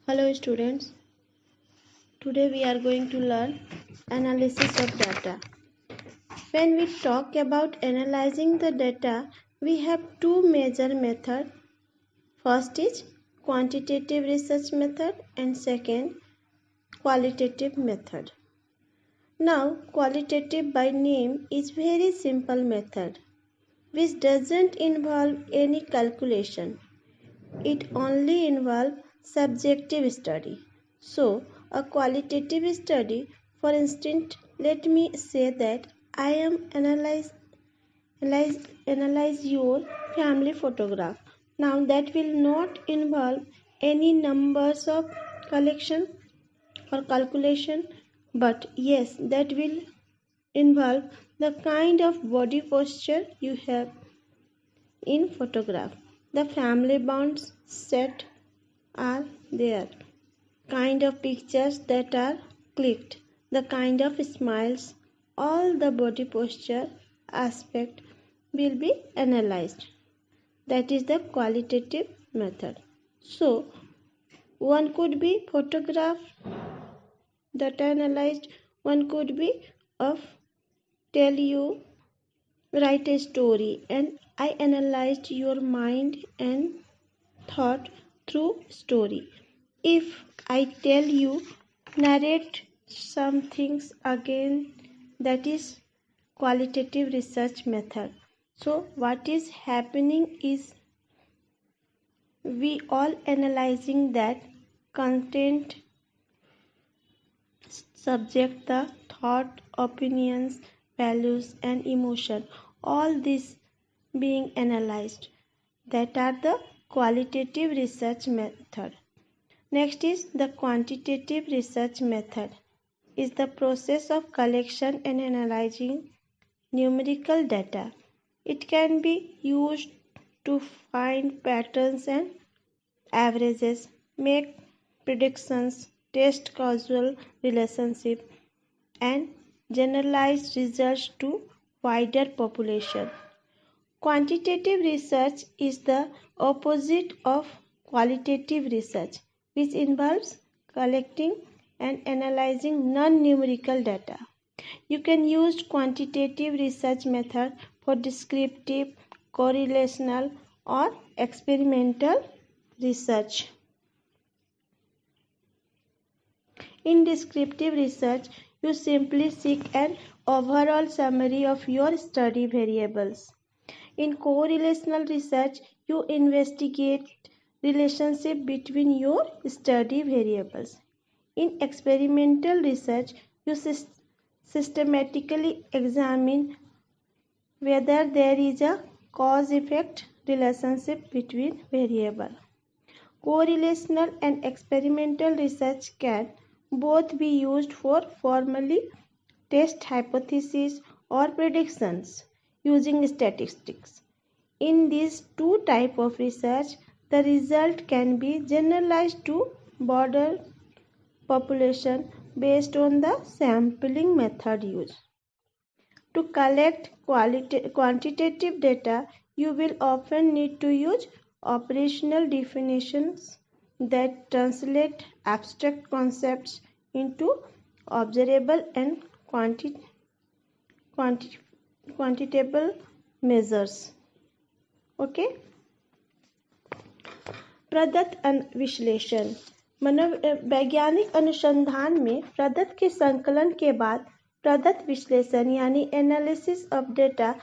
Hello students, today we are going to learn analysis of data. When we talk about analyzing the data, we have two major methods. First is quantitative research method and second qualitative method. Now qualitative by name is very simple method which doesn't involve any calculation. It only involves subjective study. So, a qualitative study, for instance, let me say that I am analyze your family photograph. Now that will not involve any numbers of collection or calculation, but yes, that will involve the kind of body posture you have in photograph. The family bonds set are there, kind of pictures that are clicked, the kind of smiles, all the body posture aspect will be analyzed. That is the qualitative method. So, one could be photograph that analyzed, one could be of tell you, write a story, and I analyzed your mind and thought through story. If I tell you, narrate some things again, that is qualitative research method. So what is happening is we all analyzing that content, subject, the thought, opinions, values and emotion, all this being analyzed. That are the qualitative research method. Next is the quantitative research method. Is the process of collection and analyzing numerical data. It can be used to find patterns and averages, make predictions, test causal relationship, and generalize results to wider population. Quantitative research is the opposite of qualitative research, which involves collecting and analyzing non-numerical data. You can use quantitative research method for descriptive, correlational, or experimental research. In descriptive research, you simply seek an overall summary of your study variables. In correlational research, you investigate relationship between your study variables. In experimental research, you systematically examine whether there is a cause-effect relationship between variables. Correlational and experimental research can both be used for formally test hypotheses or predictions using statistics. In these two types of research, the result can be generalized to broader population based on the sampling method used. To collect quantitative data, you will often need to use operational definitions that translate abstract concepts into observable and quantifiable measures. Okay? प्रदत्त विश्लेषण मनोवैज्ञानिक अनुसंधान में प्रदत्त के संकलन के बाद प्रदत्त विश्लेषण यानी एनालिसिस ऑफ डेटा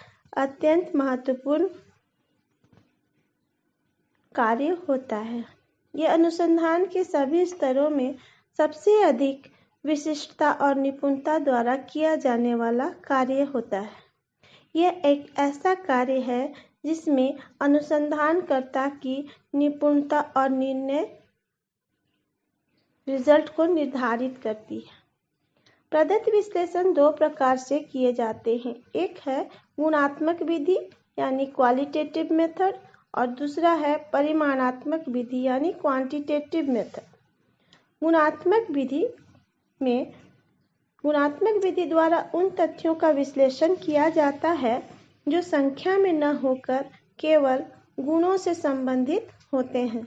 अत्यंत महत्वपूर्ण कार्य होता है। यह अनुसंधान के सभी स्तरों में सबसे अधिक विशिष्टता और निपुणता द्वारा किया जाने वाला कार्य होता है। यह एक ऐसा कार्य है जिसमें अनुसंधानकर्ता की निपुणता और निर्णय रिजल्ट को निर्धारित करती है। प्रदत्त विश्लेषण दो प्रकार से किए जाते हैं। एक है गुणात्मक विधि यानी क्वालिटेटिव मेथड और दूसरा है परिमाणात्मक विधि यानी क्वांटिटेटिव मेथड। गुणात्मक विधि द्वारा उन तथ्यों का विश्लेषण किया जाता है जो संख्या में न होकर केवल गुणों से संबंधित होते हैं।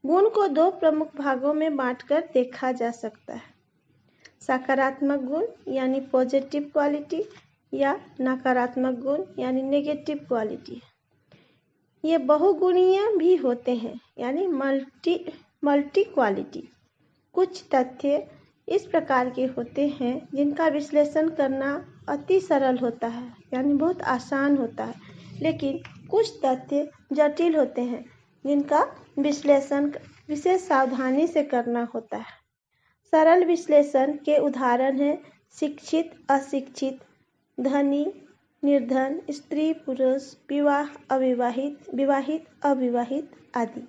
गुण को दो प्रमुख भागों में बांटकर देखा जा सकता है, सकारात्मक गुण यानी पॉजिटिव क्वालिटी या नकारात्मक गुण यानी नेगेटिव क्वालिटी। ये बहुगुणीय भी होते हैं यानी मल्टी क्वालिटी। कुछ तथ्य इस प्रकार के होते हैं जिनका विश्लेषण करना अति सरल होता है यानी बहुत आसान होता है, लेकिन कुछ तथ्य जटिल होते हैं जिनका विश्लेषण विशेष सावधानी से करना होता है। सरल विश्लेषण के उदाहरण हैं शिक्षित अशिक्षित, धनी निर्धन, स्त्री पुरुष, विवाह अविवाहित, विवाहित अविवाहित आदि।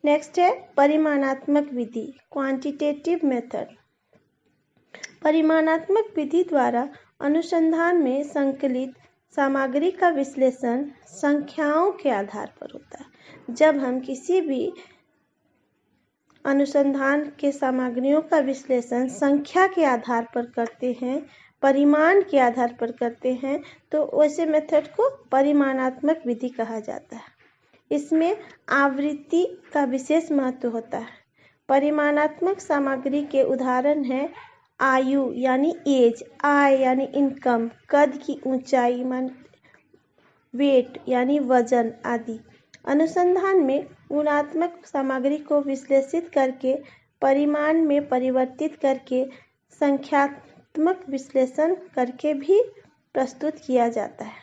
नेक्स्ट है परिमाणात्मक विधि, क्वांटिटेटिव मेथड। परिमाणात्मक विधि द्वारा अनुसंधान में संकलित सामग्री का विश्लेषण संख्याओं के आधार पर होता है। जब हम किसी भी अनुसंधान के सामग्रियों का विश्लेषण संख्या के आधार पर करते हैं, परिमाण के आधार पर करते हैं, तो वैसे मेथड को परिमाणात्मक विधि कहा जाता है। इसमें आवृत्ति का विशेष महत्व होता है। परिमाणात्मक सामग्री के उदाहरण हैं आयु यानी एज, आय यानी इनकम, कद की ऊंचाई मान वेट यानी वजन आदि। अनुसंधान में गुणात्मक सामग्री को विश्लेषित करके परिमाण में परिवर्तित करके संख्यात्मक विश्लेषण करके भी प्रस्तुत किया जाता है।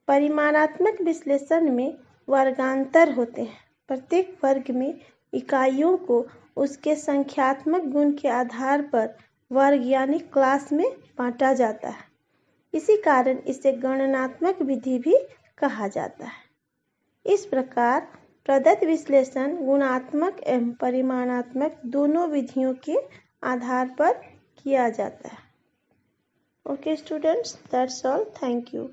परिमाणात्मक विश्लेषण में वर्गांतर होते हैं। प्रत्येक वर्ग में इकाइयों को उसके संख्यात्मक गुण के आधार पर वर्ग यानी क्लास में बांटा जाता है। इसी कारण इसे गणनात्मक विधि भी कहा जाता है। इस प्रकार प्रदत्त विश्लेषण गुणात्मक एवं परिमाणात्मक दोनों विधियों के आधार पर किया जाता है। Okay students, that's all. Thank you.